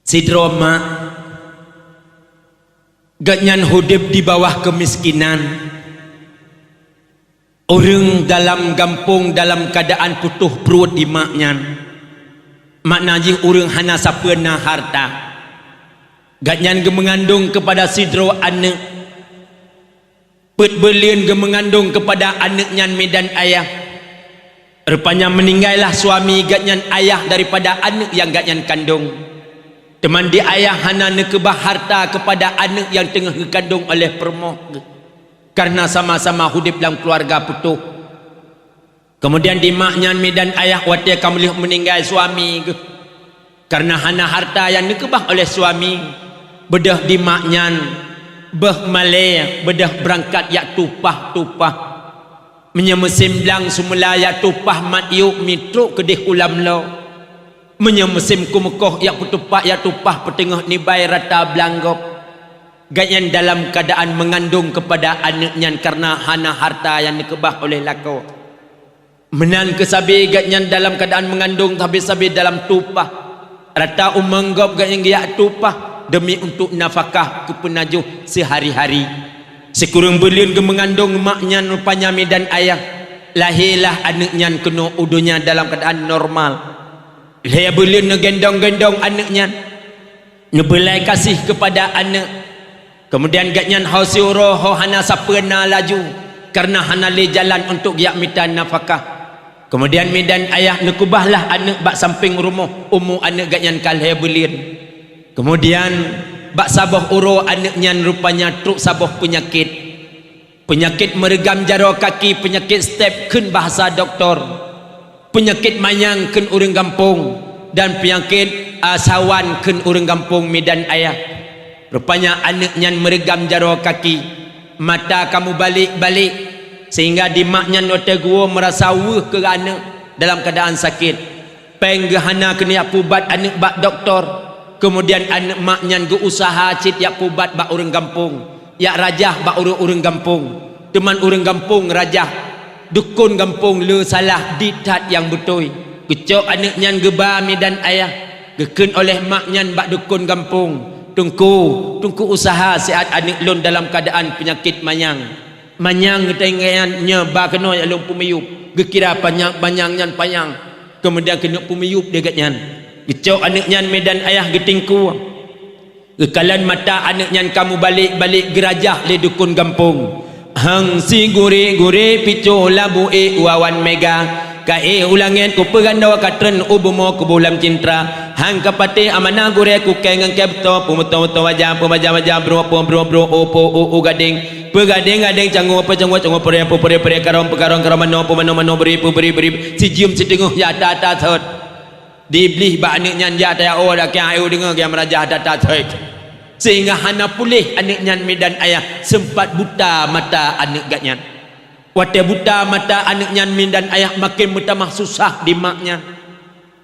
Sidro mak ganyan hidup di bawah kemiskinan. Orang dalam kampung dalam keadaan putuh perut di maknya. Maknanya orang hana sapena harta. Ganyan mengandung kepada sidro anak. Pet belian mengandung kepada anaknya medan ayah. Rupanya meninggallah suami ganyan ayah daripada anak yang ganyan kandung. Teman di ayah hana nekebah harta kepada anak yang tengah dikandung oleh permoh. Karena sama-sama hidup dalam keluarga putuh. Kemudian di maknya medan ayah waktu kamu meninggal suami. Karena hana harta yang nekebah oleh suami. Bedah di maknya. Beh malay. Bedah berangkat yak tupah-tupah. Menyemusim belang semula yak tupah mat yuk mitruk kedih ulam lo. Menyemusim kumekoh yak putupak yak tupah petengah nibai rata belanggop. Ganyan dalam keadaan mengandung kepada anaknya karena hana harta yang dikebah oleh lako. Menan kesabi ganyan dalam keadaan mengandung tapi sabi dalam tupah. Rata umanggop ganyan giyak tupah demi untuk nafkah kepenajuh sehari-hari. Sekurang belian ke mengandung maknya rupanya medan ayah. Lahirlah anaknya kena udunya dalam keadaan normal. Lahir belian ngegendong-gendong anaknya. Ngebelai kasih kepada anak. Kemudian ganyan hausi roho hana sapena laju karena hana le jalan untuk giak minta nafkah. Kemudian medan ayah nekubahlah anak bak samping rumah umu anak ganyan kalhe belin. Kemudian bak sabah uro anaknya rupanya truk sabah penyakit. Penyakit meregam jaro kaki, penyakit step ken bahasa doktor. Penyakit mayang ken urang kampung dan penyakit sawan ken urang kampung medan ayah. Rupanya anaknya meregam jaro kaki. Mata kamu balik-balik. Sehingga di maknya nota gua merasa wuh ke anak dalam keadaan sakit. Penggahana kena pubat anak bak doktor. Kemudian anak maknya ge usaha cit yak pubat bak urang kampung. Yak rajah bak urang kampung. Teman urang kampung rajah. Dukun kampung le salah ditat yang betul. Kecok anaknya geba medan ayah. Geken oleh maknya bak dukun kampung. Tungku usaha sihat anak lon dalam keadaan penyakit manyang. Manyang ngetengnya ba kena alung pumiyup. Gekira manyangnya panyang. Kemudian kena pumiyup degatnya. Gecok anaknya medan ayah getingku. Gekalan mata anaknya kamu balik-balik gerajah le dukun kampung. Hang si guri-guri picu labu wawan mega. Kae ulangan ku pegandawa katren ubumo ku bulam cintra. Hang kapate amana gure ku kengang kebto pumoto wajah wajah bro opo gading pegading canggu pere karom mano beri si jium si denguh ya tata thot diblih ba anaknya ya ta o dak ya ayu dengar ya meraja tata thot sehingga hana pulih anaknya medan ayah sempat buta mata anak gatnya. Wate buta mata anaknya medan ayah makin bertambah susah di maknya.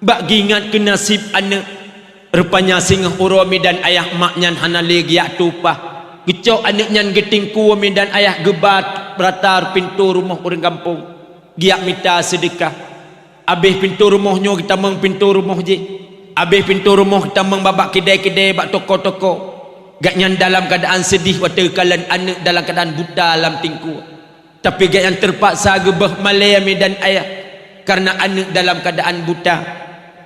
Bak gingat ke nasib anak. Rupanya singa uro medan ayah maknya hana lagi yak tupah. Gecok anaknya getingku medan ayah gebat beratar pintu rumah orang kampung. Giak minta sedekah. Habis pintu rumahnya kita meng pintu rumah je. Habis pintu rumah kita meng babak kedai-kedai bak toko-toko. Gaknya dalam keadaan sedih wate kalan anak dalam keadaan buta dalam tingku. Tapi gak yang terpaksa gebah malaya medan ayah karena anak dalam keadaan buta.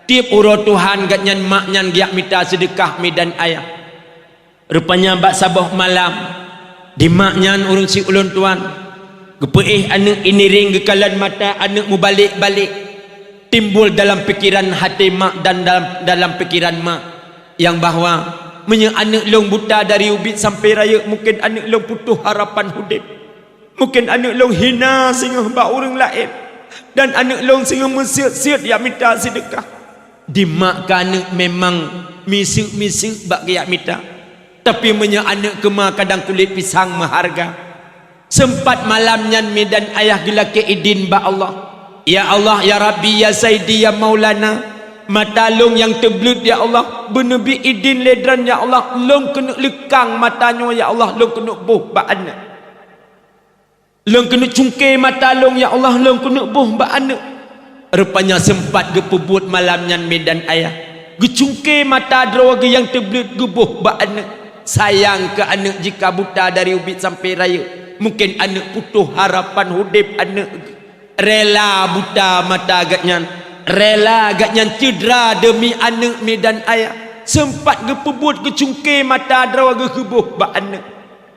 Tiap uro Tuhan gak nyan maknya giak minta sedekah medan ayah. Rupanya bak sabah malam di maknya urung si ulun tuan. Gepeih anak ini ring gekalan mata anak mu balik-balik. Timbul dalam pikiran hati mak dan dalam pikiran mak yang bahawa anak long buta dari ubit sampai raya mungkin anak long putuh harapan hidup. Mungkin anak long hina sehingga bak orang lain. Dan anak long sehingga mensiat-siat yang minta sedekah. Di mak anak memang misik-misik bak yang minta. Tapi anak kema kadang kulit pisang maharga. Sempat malamnya medan ayah gila ke idin bak Allah. Ya Allah, ya Rabbi, ya Sayyidi, ya Maulana. Mata long yang terbelut ya Allah. Benebi idin ledran ya Allah. Long kena lekang matanya ya Allah. Long kena buh bak anak. Long kena cungkir mata long ya Allah. Long kena buh bak anak. Rupanya sempat gepebut malamnya medan ayah. gecungke mata drawaga yang terbelut gebuh ba anak. Sayang ke anak jika buta dari ubit sampai raya. Mungkin anak putuh harapan hudip anak. Rela buta mata agaknya, rela agaknya cedera demi anak medan ayah. Sempat gepebut gecungke mata drawaga gebuh ba anak.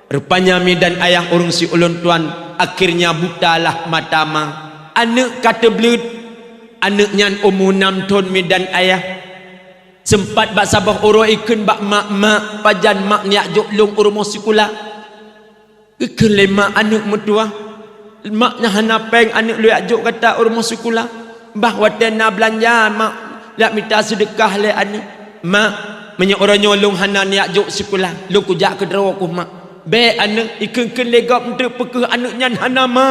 Rupanya medan ayah urung si ulun tuan, akhirnya butalah mata ma. Anak kata belut, anak nyan umur 6 tahun medan ayah. Sempat bak sabah uro ikan bak mak pajan mak niak jok long urmo sekolah. Ikan lema anak mertua. Maknya hana peng anak lu jok kata urmo sekolah. Bah watena belanja mak lak minta sedekah le anak. Mak menyak orang nyolong hana niak jok sekolah. Lu kujak ke drawa ku mak. Be anak ikan legap untuk pekeh anak nyan hana ma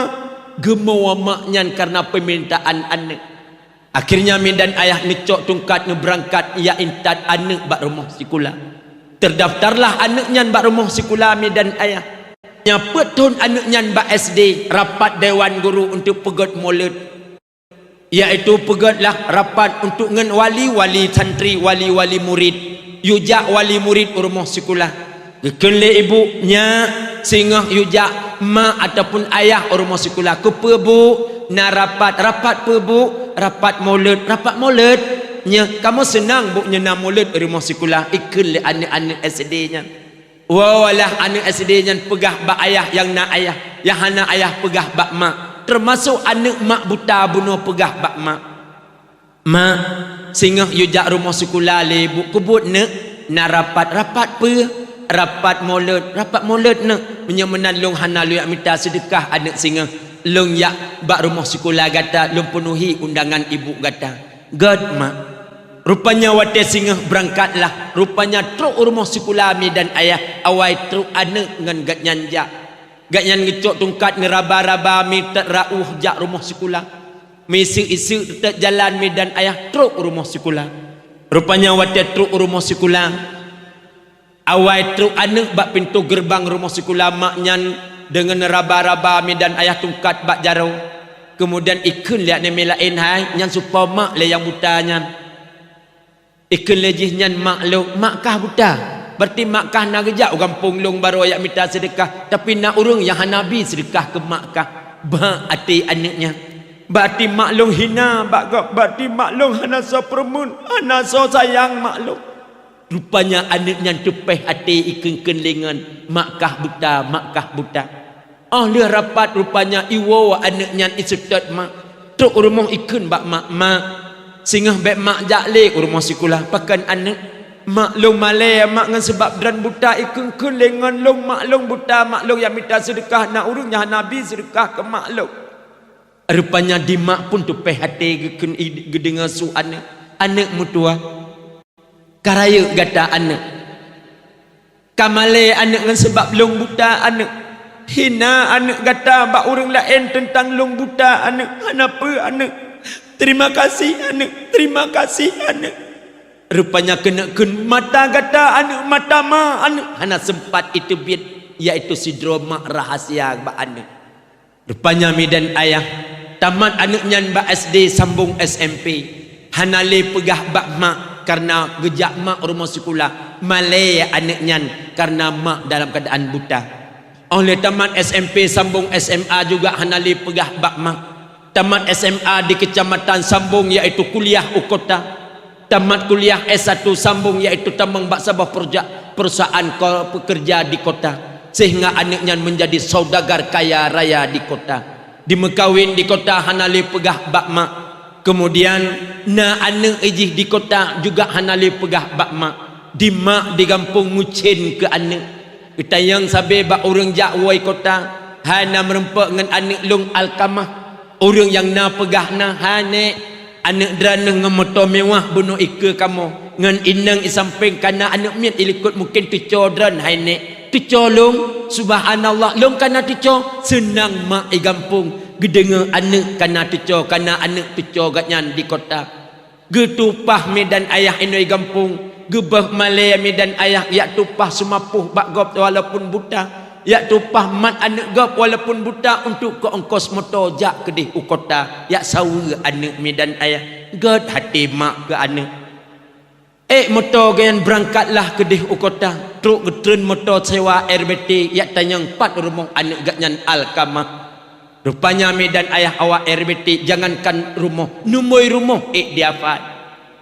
gemawa mak nyan karena permintaan anak. Akhirnya medan ayah ngecok tungkat ngeberangkat ia intat anak bak rumah sekolah. Terdaftarlah anak nyan bak rumah sekolah medan ayah. Nyapet tahun anak nyan bak SD rapat dewan guru untuk pegot maulid. Iaitu pegotlah rapat untuk ngen wali-wali santri, wali-wali murid. Yujak wali murid rumah sekolah. Kele ibunya sehingga yujak mak ataupun ayah rumah sekolah kepe bu na rapat pe bu rapat maulid nya kamu senang bu nyena maulid rumah sekolah ikut le anak-anak SD nya walah anak SD nya pegah bak ayah yang nak ayah yang hana ayah pegah bak mak termasuk anak mak buta bunuh pegah bak mak sehingga yujak rumah sekolah le bu kebut na rapat pe rapat maulid nak menyemenan long hana lu yak minta sedekah anak singa long yak bak rumah sekolah gata long penuhi undangan ibu gata god mak rupanya wate singa berangkatlah rupanya truk rumah sekolah medan ayah awai truk anak ngan gat nyanja gat nyan ngecok tungkat ngeraba-raba mi tak rauh jak rumah sekolah misi-isu tak jalan medan ayah truk rumah sekolah rupanya wate truk rumah sekolah awai truk anak bak pintu gerbang rumah sekolah maknyan dengan raba-raba medan ayah tungkat bak jarau. Kemudian ikun lihat ni melain hai nyan supaya mak le yang buta nyan. Ikun lejih nyan mak lo makkah buta. Berarti makkah nak gejak orang punglung baru ayak minta sedekah tapi nak urung yang hanabi sedekah ke makkah. Ba ati anaknya. Berarti mak long hina bak berarti mak long hana so permun, hana so sayang mak long. Rupanya anaknya tepeh hati ikan kenlingan makkah buta. Oh dia rapat rupanya iwo anaknya isutat mak truk rumah ikan bak mak sehingga bek mak jakle rumah sekolah pakan anak mak long malay mak ngan sebab dran buta ikan kenlingan long mak long buta mak long yang minta sedekah nak urungnya nabi sedekah ke mak long. Rupanya di mak pun tepeh hati gedengar su anak mutua. Karaya gata anak kamale anak dengan sebab long buta anak hina anak gata bak orang lain tentang long buta anak kenapa anak terima kasih anak rupanya kena mata gata anak mata ma anak hana sempat itu biat iaitu sidroma rahasia bak anak rupanya medan ayah tamat anaknya bak SD sambung SMP hana le pegah bak mak karena gejak mak rumah sekolah malay anaknya karena mak dalam keadaan buta. Oleh tamat SMP sambung SMA juga hanali pegah bak mak. Tamat SMA di kecamatan sambung iaitu kuliah ukota. Tamat kuliah S1 sambung iaitu tambang bak sabah perusahaan pekerja di kota. Sehingga anaknya menjadi saudagar kaya raya di kota. Dimekawin di kota hanali pegah bak mak. Kemudian na anak ijih di kota juga hanali pegah bak mak. Di mak di kampung ngucin ke anak. Kita yang sabe bak orang jakwai kota hana merempak dengan anak long alkamah. Orang yang na pegah na hane anak drana ngemoto mewah bunuh ike kamu. Ngan inang isamping kana anak miat ilikut mungkin tuco dran hane. Tuco long subhanallah long kana tuco senang mak i kampung. Gedengar anak kana tuco kana anak tuco gatnyan di kota. Getupah medan ayah inoi kampung. Gebah malay medan ayah yak tupah semapuh bak gop walaupun buta. Yak tupah mat anak gop walaupun buta untuk ke ongkos motor jak kedih u kota. Yak sawa anak medan ayah. God hati mak ke anak. motor gayan berangkatlah ke deh kota. Truk getren motor sewa RBT yak tanyang 4 rumah anak gaknyan Alkamah. Rupanya medan ayah awak RBT jangankan rumah, numoi rumah diafat.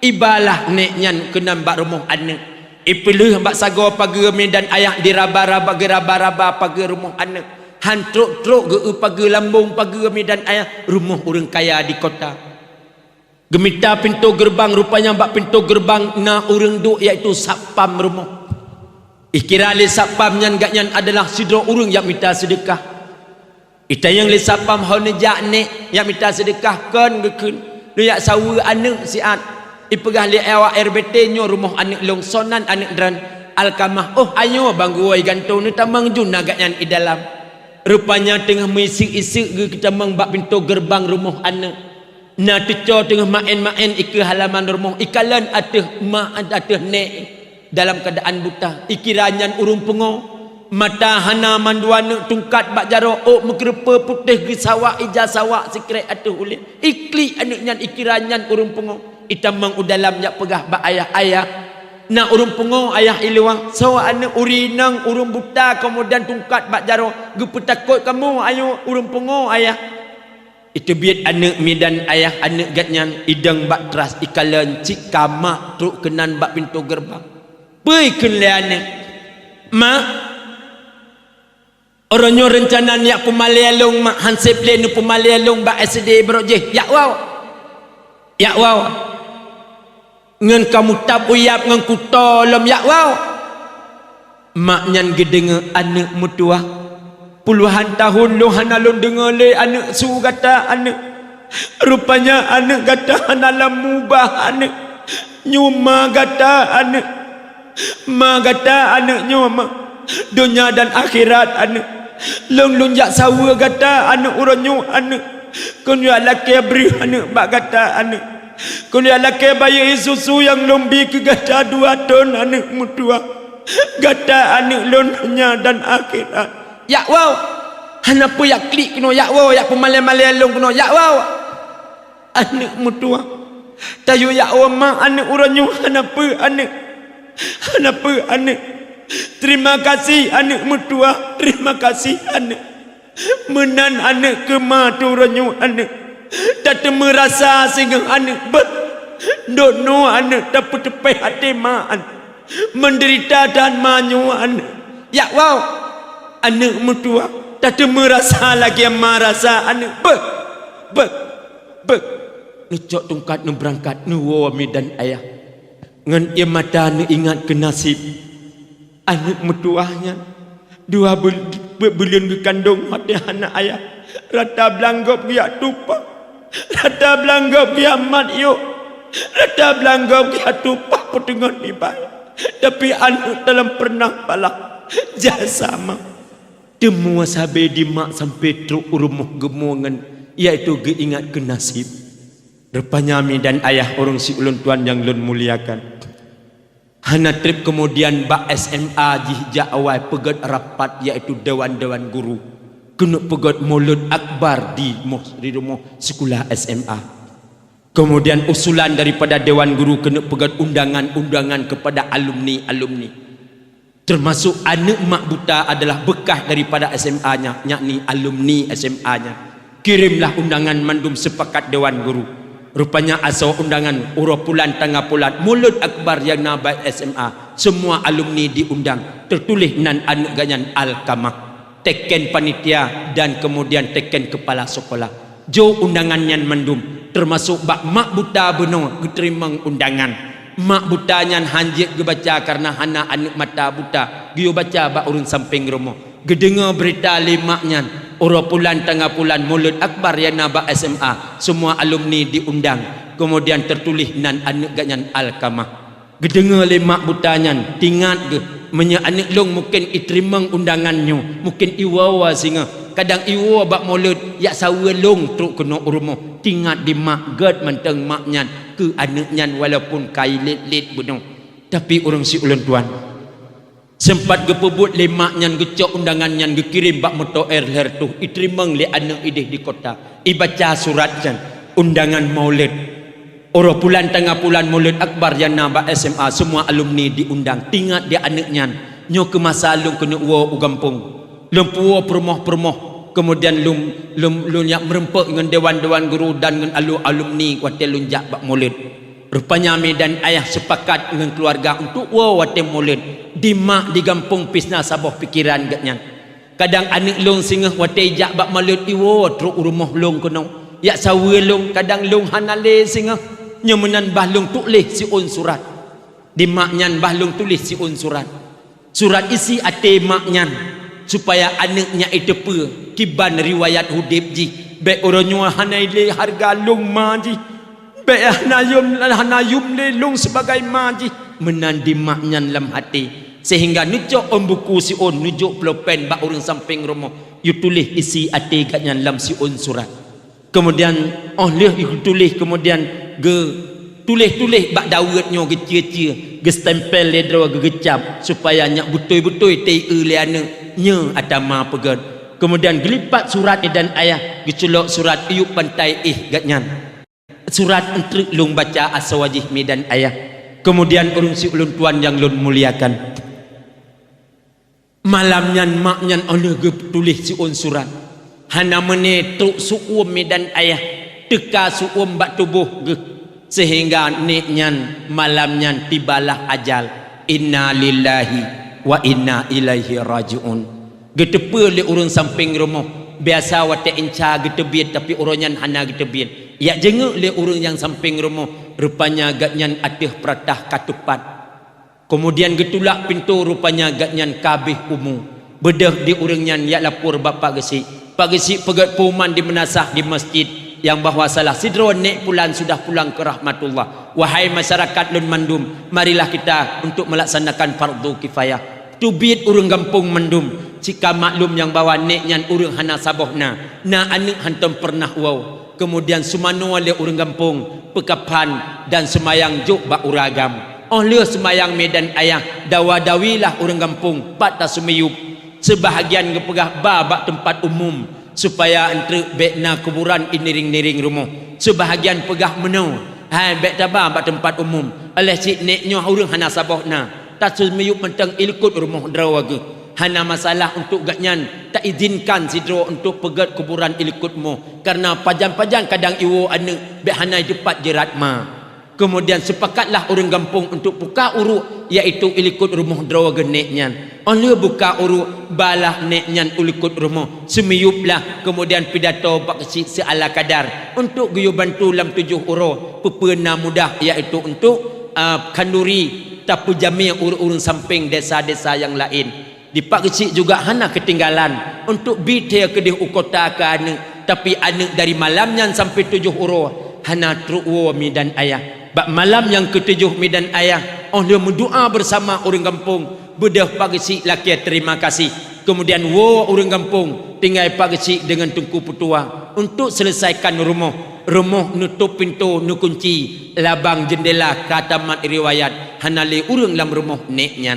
Ibalah neknyan kena mbak rumah anak. Ipilih mbak sago pagi medan ayah diraba-raba geraba-raba pagi rumah anak. Han truk-truk ge pagi lambung pagi medan ayah rumah orang kaya di kota. Gemita pintu gerbang rupanya mbak pintu gerbang na urang duk iaitu satpam rumah. Ikira li satpam nyan gaknyan adalah sidro urang yang minta sedekah. Ita yang li satpam hone jak nek yang minta sedekah kan gekeun. Lu yak sawa anak siat. Ipegah li awak RBT nyo rumah anak long sonan anak dran Alkamah. Oh ayo banggu oi gantung ni tamang juna gaknyan i dalam. Rupanya tengah meisik-isik ge kita mang mbak pintu gerbang rumah anak. Na teco tengah main-main ke halaman rumah ikalan ateh mak ateh nek dalam keadaan buta ikiranyan urung pengo mata hana manduana tungkat bak jaro oh mekrepe putih ge sawak ija sawak sikret ateh ulin ikli anaknyan ikiranyan urung pengo itamang udalam yak pegah bak ayah-ayah na urung pengo ayah iluang sawak anak urinang urung buta kemudian tungkat bak jaro ge petakut kamu ayo urung pengo ayah. Itu biat anak medan ayah anak gatnyan idang bak teras ikalan cik kamak truk kenan bak pintu gerbang. Pei kun le anak. Mak oronyo rencana niak pemalialong mak hansip le nu pemalialong bak SD brojeh. Ya wow. Ya wow. Ngan kamu tap uyap ngan ku tolom ya wow. Mak nyan gedenge anak mutuah. Puluhan tahun lu hana lu dengar le anak su kata anak. Rupanya anak kata hana la mubah anak. Nyuma kata anak. Ma kata anak nyuma. Dunia dan akhirat anak. Long lunjak sawa kata anak uranyu anak. Kun ya laki beri anak bak kata anak. Kun ya laki bayi susu yang lombi ke kata 2 ton anak mutua. Kata anak lunya dan akhirat. Ya wow, hana pu yak klik kuno ya wow, yak pemale-male long kuno ya wow. Anak mutua, tayu ya wow mak anak uranyu hana pu anak, Terima kasih anak mutua, terima kasih anak. Menan anak ke matu uranyu anak, tak merasa sehingga anak ber, dono anak tak tepai hati mak anak, menderita dan manyu anak. Ya wow. Anak mutua tak merasa lagi yang merasa anak ngecok tungkat nu berangkat nu wawa medan ayah ngan ia mata nu ingat ke nasib anak mutuahnya 2 bulan kandung hati anak ayah rata belanggop dia tupak rata belanggop dia mat yuk rata belanggop dia tupak petengan ibadah tapi anak dalam pernah balah jasa mak Temu sabe di mak sampai truk urumuh gemongan iaitu geingat ke nasib. Rupanya mi dan ayah orang si ulun tuan yang lun muliakan. Hana trip kemudian bak SMA jihja awal pegat rapat iaitu dewan-dewan guru. Kena pegat mulut akbar di rumah sekolah SMA. Kemudian usulan daripada dewan guru kena pegat undangan-undangan kepada alumni-alumni. Termasuk anak mak buta adalah bekas daripada SMA-nya, yakni alumni SMA-nya. Kirimlah undangan mandum sepakat dewan guru. Rupanya asal undangan urut pulan tengah pulan mulut akbar yang nabai SMA. Semua alumni diundang. Tertulis nan anak ganyan Alkamah. Teken panitia dan kemudian teken kepala sekolah. Jo undangan yang mandum. Termasuk bak mak buta benar diterima undangan. Mak butanya hanjit gebaca karena hana anak mata buta. Giyo baca bak urun samping rumah. Gedengar berita limaknya. Urut pulan tengah pulan mulut akbar yang nabak SMA. Semua alumni diundang. Kemudian tertulis nan anak ganyan Alkamah. Gedengar limak butanya. Tingat ke. Menya anak long mungkin iterimang undangannya. Mungkin iwawa singa. Kadang iwa bak mulut yak sawa long truk kena rumah. Tingat di mak gad menteng maknya ke anaknya walaupun kai lit-lit benung. Tapi orang si ulun tuan sempat gepebut le maknya gecok undangannya gekirim bak motor air tu iterimang le anak idih di kota. Ibaca suratnya undangan maulid. Orang bulan tengah bulan Maulid Akbar yang nabak SMA, semua alumni diundang. Tinggal dia anaknya nyo ke masa lung kena uwa ugampung. Lung puwa permoh-permoh. Kemudian lung yang merempak dengan dewan-dewan guru dan dengan alumni watel lung jak bak Maulid. Rupanya Medan ayah sepakat dengan keluarga untuk uwa watel Maulid. Di mak di kampung pisna sabah pikiran gatnya. Kadang anak lung singah watel jak bak Maulid iwo truk rumah lung kena. Ya sawe lung kadang lung hanale singah. Nyemenan bahlung tulis si un surat. Di maknyan bahlung tulis si un surat. Surat isi ate maknyan supaya anaknya itu pe kiban riwayat hudib ji. Baik orangnya hanai le harga lung maji. Baik hanayum le lung sebagai maji. Menan di maknyan lam hati. Sehingga nujuk buku si un, nujuk pulpen bak orang samping rumah. You tulis isi ate katnya lam si un surat. Kemudian you tulis kemudian tulis bak dawetnya gecia-cia ge stempel ledro ge gecap supaya nyak betul-betul tei leana nya atama pegat. Kemudian gelipat surat dan ayah gecelok surat iuk pantai gatnyan. Surat entrik lung baca asawajih Medan ayah. Kemudian urung si ulun tuan yang lun muliakan. Malamnyan maknyan oleh ge tulis si un surat. Hana mene truk suum Medan ayah. Teka suum bak tubuh ge. Sehingga niknyan malamnyan tibalah ajal. Inna lillahi wa inna ilaihi raji'un. Getepe le urang samping rumah. Biasa wate inca getebit tapi uronyan hana getebit. Ya jenguk le urang yang samping rumah. Rupanya gatnyan atih peratah katupat. Kemudian getulak pintu rupanya gatnyan kabeh umum. Bedah di urangnyan ya lapor bapak gesi. Pak gesi pegat puman di menasah di masjid. Yang bahawa salah sidro nek pulan sudah pulang ke rahmatullah. Wahai masyarakat lun mandum, marilah kita untuk melaksanakan fardu kifayah. Tubit urang kampung mandum. Jika maklum yang bawa neknya urang hana sabohna. Na anak hantam pernah wow. Kemudian sumano le urang kampung pekapan dan semayang juk bak uragam. Oleh semayang Medan ayah dawa-dawilah urang kampung patah semiyup. Sebahagian gepegah bak tempat umum. Supaya entre bekna kuburan iniring-niring rumah. Sebahagian pegah menau. Hai bek tabah bak tempat umum. Oleh cik neknya urang hana sabohna. Tak semiyup mentang ilkut rumah drawage. Hana masalah untuk gatnyan tak izinkan sidro untuk pegat kuburan ilkutmu. Karena pajan-pajan kadang iwo anak bek hana cepat jerat ma. Kemudian sepakatlah orang kampung untuk buka uruk iaitu ilikut rumah drawa geneknya. Oleh buka uruk balah neknya ulikut rumah semiyuplah kemudian pidato pak kecil seala kadar untuk guyu bantu lam 7 uro pepena mudah iaitu untuk kanduri tapi jami urun samping desa-desa yang lain. Di pak kecil juga hana ketinggalan untuk bite kedih ukota ke anak tapi anak dari malamnya sampai 7 uro hana truwo Medan ayah. Bak malam yang ke-7 Medan ayah oleh mendoa bersama orang kampung bedah pagi si laki terima kasih. Kemudian orang kampung tinggal pagi si dengan tungku petua untuk selesaikan rumah nutup pintu nu kunci labang jendela kata mat riwayat hanale urang dalam rumah neknya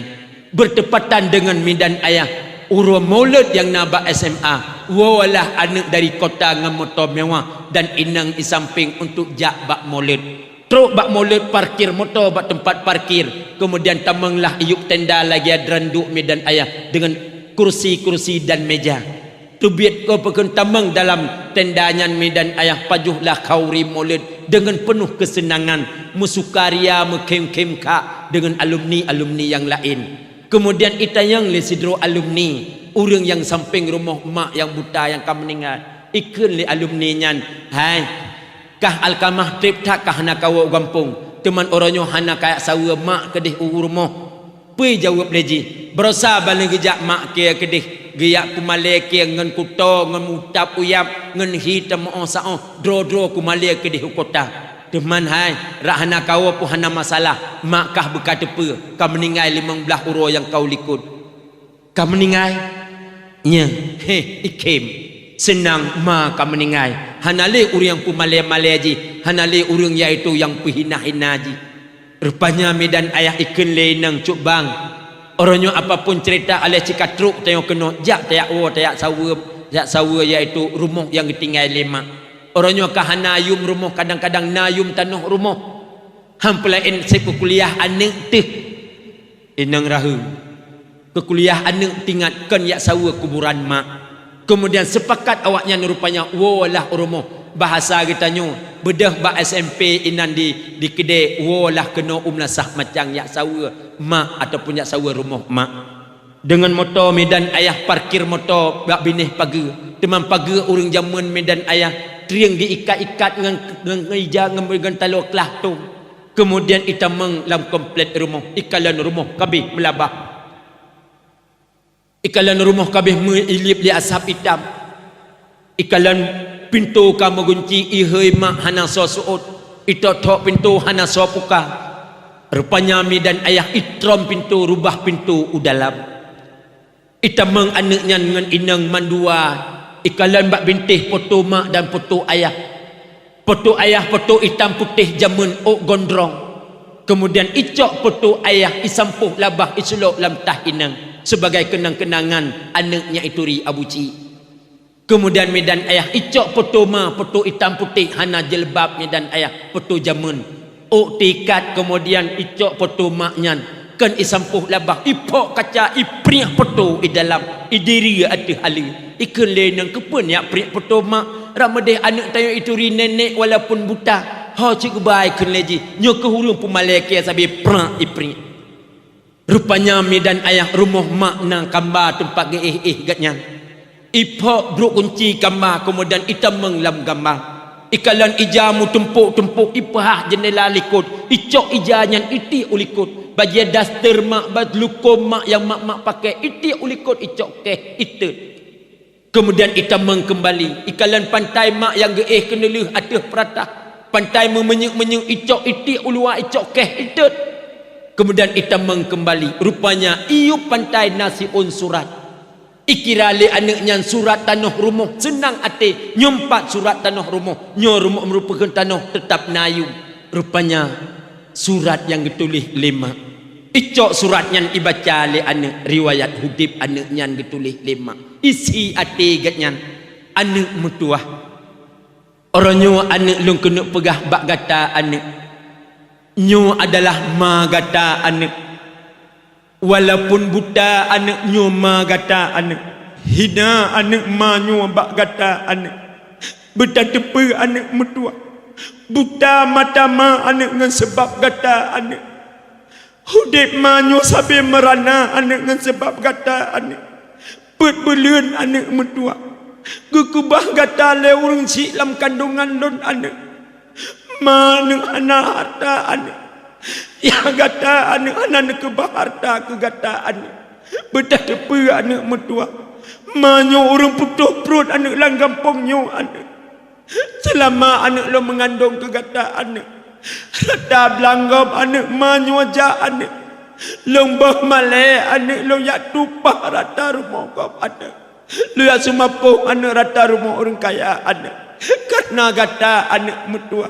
bertepatan dengan Medan ayah urang maulid yang nabak SMA walah anak dari kota ngamotor mewah dan inang isamping untuk jak bak maulid. Truk bak maulid parkir motor bak tempat parkir. Kemudian tamanglah iup tenda lagi adranduk Medan ayah dengan kursi-kursi dan meja. Tubit kau pekan tamang dalam tendanya Medan ayah pajuhlah kauri maulid dengan penuh kesenangan. Musukaria mekem-kem kak dengan alumni-alumni yang lain. Kemudian itayang le sidro alumni. Orang yang samping rumah mak yang buta yang kamu meninggal. Ikun le alumni nyan. Hai. Kah alkamah trip tak kah hana kawa kampung teman orangnya hana kayak sawa mak kedih rumah pi jawab leji berosa balik gejak mak ke kedih giyak kumale ke ngan kuto ngan mutap uyap ngan hitam osao dro-dro kumale kedih kota teman hai rak hana kawa pu hana masalah mak kah bekat tepe kau meninggal 15 uro yang kau likut kau meninggal nya ikem senang maka meninggal hanale urang yang pemale-male ji hanale urang iaitu yang pehina-hina ji rupanya Medan ayah ikan lenang cuk bang orangnya apapun cerita oleh cikatruk tengok kena jak tayak tayak sawa iaitu rumah yang ditinggal lemak Orangnya kahanayum rumah kadang-kadang nayum tanah rumah. Hampelain saya kuliah anak teh. Inang rahu. Kekuliah anak tinggatkan yak sawa kuburan mak. Kemudian sepakat awaknya rupanya walah rumah. Bahasa kita nyo bedah ba SMP inan di kedai walah kena umlasah macam yak sawa mak ataupun yak sawa rumah mak. Dengan motor medan ayah parkir motor bak binih pagi. Teman pagi orang zaman medan ayah triang diikat-ikat dengan ija dengan talo kelah tu. Kemudian ita menglam komplit rumah. Ikalan rumah kabeh melabah. Ikalan rumah kabeh melip di asap hitam. Ikalan pintu kamu gunci ihai mak hana so suut. Ita tok pintu hana so buka. Rupanya medan ayah itrom pintu rubah pintu udalam. Ita meng anaknya dengan inang mandua. Ikalan bak bintih foto mak dan foto ayah. Foto ayah foto hitam putih jamun ok gondrong. Kemudian icok foto ayah isampuh labah isulok lam tah inang sebagai kenang-kenangan anaknya itu ri abuci. Kemudian medan ayah icok foto mak foto hitam putih hana jelbab medan ayah foto jamun ok tikat. Kemudian icok foto maknya kan isampuh labah ipok kaca ipriak foto i dalam idiri ada hali ikan lenang kepun ya priak foto mak ramadeh anak tayo itu ri nenek walaupun buta ha cikgu baik kan leji nyo ke hulung pumaleke sabi prak ipri. Rupanya medan ayah rumah mak nang gambar tempat geih gatnya ipok bro kunci gambar kemudian itam menglam gambar ikalan ijamu tempuk-tempuk ipah jendela likut icok ijanyan iti ulikut baju daster mak badlukom mak yang mak pakai iti ulikut icok keh itu. Kemudian ita mengkembali ikalan pantai mak yang geih kenelih ateh peratah pantai memenyuk-menyuk icok iti ulua icok keh itu. Kemudian ita mengkembali rupanya iu pantai nasiun surat ikirali anaknya surat tanah rumah senang ate nyompat surat tanah rumah nyo rumah merupakan tanah tetap nayum. Rupanya surat yang ditulis 5 icok suratnya ibaca le anak riwayat hudib anaknya ditulis 5 isi ate gatnya anak mutuah orangnya anak long kena pegah bak gata anak nyo adalah ma gata anak walaupun buta anak nyo ma gata anak hina anak ma nyo bak gata anak bertatepe anak mutuah buta mata ma anak dengan sebab gata anak hudib ma nyo sabi merana anak dengan sebab gata anak berbelun anak mutuah gekubah gata le urang si lam kandungan don anak ma nang anak harta anak ya gata anak kebah harta ke gata anak bertatepe anak mutuah ma nyo urang putuh perut anak lang gampong nyo anak selama anak lo mengandung ke gata anak rata belanggap anak manyu aja anak lombah malai anak lo yak tupah rata rumah kau anak lo yak sumapuh anak rata rumah orang kaya anak karena gata anak mutua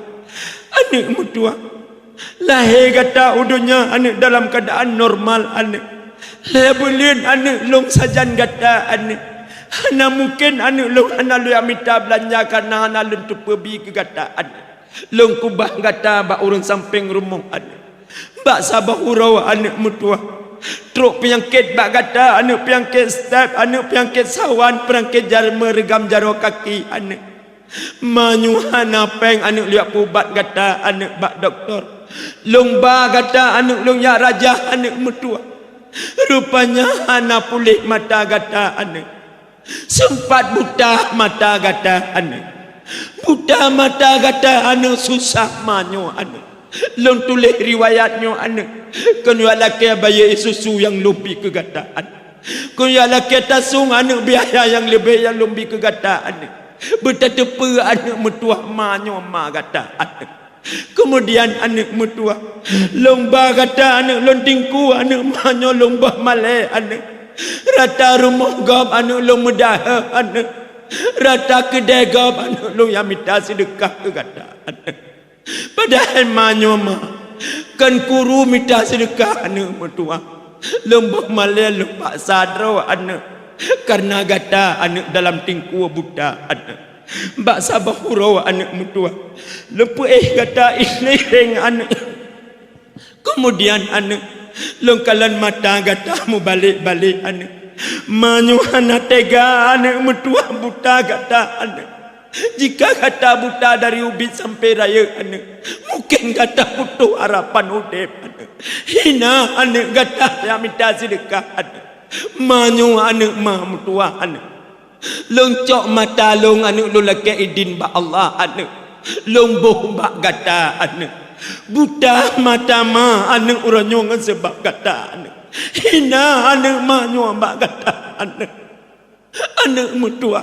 lahir gata udunya anak dalam keadaan normal anak lahir bulian anak long sajan gata anak hana mungkin anak long hana lo yang minta belanja karena hana lo tu pergi ke gata anak long kubah gata bak urang samping rumah anak bak sabah urau anak mutua truk penyangkit bak gata anak penyangkit step anak penyangkit sawan penyangkit jarma regam jaro kaki anak manyuhana peng anak liak pubat gata anak bak doktor long ba gata anak long ya raja anak mutua rupanya hana pulih mata gata anak sempat buta mata gata anak buta mata gata anak susah manyo anak long tulis riwayatnya anak kan ya laki bayi susu yang lebih ke gata anak kan ya laki tasung anak biaya yang lebih yang lebih ke gata anak bertatepe anak mutua manyo ma gata anak kemudian anak mutua lomba gata anak lontingku anak manyo lomba malai anak rata rumah gam anak long mudah anak rata kedai gam anak long yang minta sedekah ke gata anak padahal manyo ma kan kuru minta sedekah anak mutua lomba malai lomba sadro anak karena gata anak dalam tingku buta anak Bak sabah hurau anak mutua. Lepu kata ini anak. Kemudian anak longkalan mata gatamu balik-balik anak. Manyu anak tega anak mutua buta gata anak. Jika kata buta dari ubit sampai raya anak, mungkin kata putus harapan udep anak. Hina anak kata yang minta sedekah anak. Manyu anak mah mutua anak. Longcok mata long anak lu laki idin ba Allah anak. Lomboh bak kata anak. Buta mata ma anak uranyo ngan sebab kata anak. Hina anak manyu bak kata anak. Anak mutua.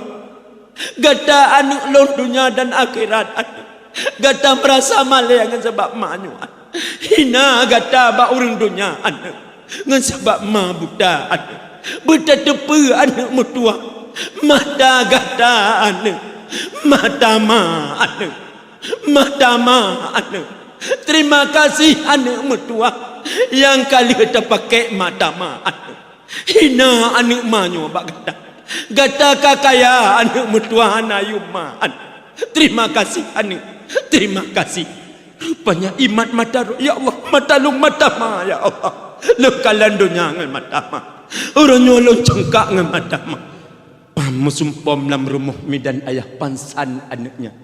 Gata anu long dunia dan akhirat anu. Gata merasa malah dengan sebab manyu. Hina gata ba urang dunia anu. Dengan sebab ma buta anu. Buta tepe anu mutua. Mata gata anu. Mata ma anu. Mata ma anu. Terima kasih anu mutua. Yang kali kita pakai mata ma anu. Hina anu manyu ba gata. Gata kakaya anak mutua anak yuma. Terima kasih anak. Terima kasih. Rupanya imat mata ya Allah. Mata lu mata ma ya Allah. Lu kalan dunia ngan mata ma. Orang nyolong cengkak ngan mata ma. Pamusumpom lam rumah midan ayah pansan anaknya.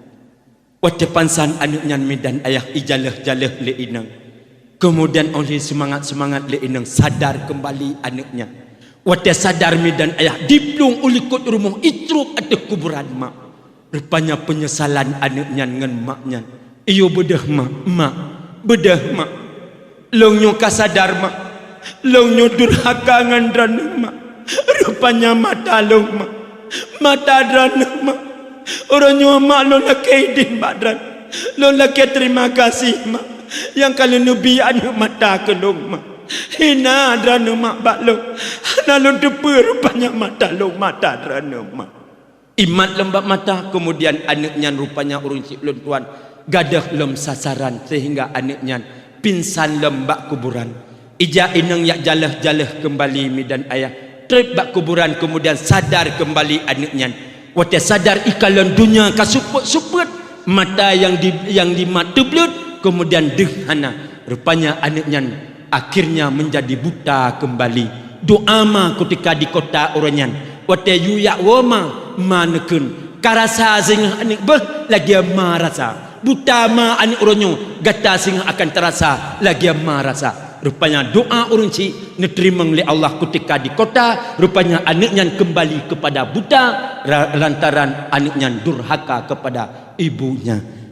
Wate pansan anaknya midan ayah ijalah-jalah le inang. Kemudian oleh semangat-semangat le inang sadar kembali anaknya. Wate sadar medan ayah diplung ulikut rumah itruk ada kuburan mak. Rupanya penyesalan anaknya dengan maknya. Iyo bedah mak, bedah mak. Longnyo kasadar mak. Longnyo durhaka ngandran mak. Rupanya mata long mak. Mata dran mak. Orangnya mak lo laki idin badran. Lo laki terima kasih mak. Yang kalau nabi anak mata ke long mak. Hina drana mak baklong. Nalun depa rupanya mata long mata drana mak. Imat lembab mata. Kemudian anaknya rupanya urun si ulun tuan. Gadah lem sasaran. Sehingga anaknya pinsan lembak kuburan. Ija inang yak jalah-jalah kembali midan ayah. Trip bak kuburan. Kemudian sadar kembali anaknya. Wate sadar ikalan dunia kasuput-suput. Mata yang di mata belut. Kemudian dehana. Rupanya anaknya akhirnya menjadi buta kembali. Doa ma ketika di kota Oranyan. Wate yuyak wama manekun. Karasa sing anik beh lagi marasa. Buta ma anik oranyo gata sing akan terasa lagi marasa. Rupanya doa orang si diterima oleh Allah ketika di kota. Rupanya anaknya kembali kepada buta lantaran anaknya durhaka kepada ibunya.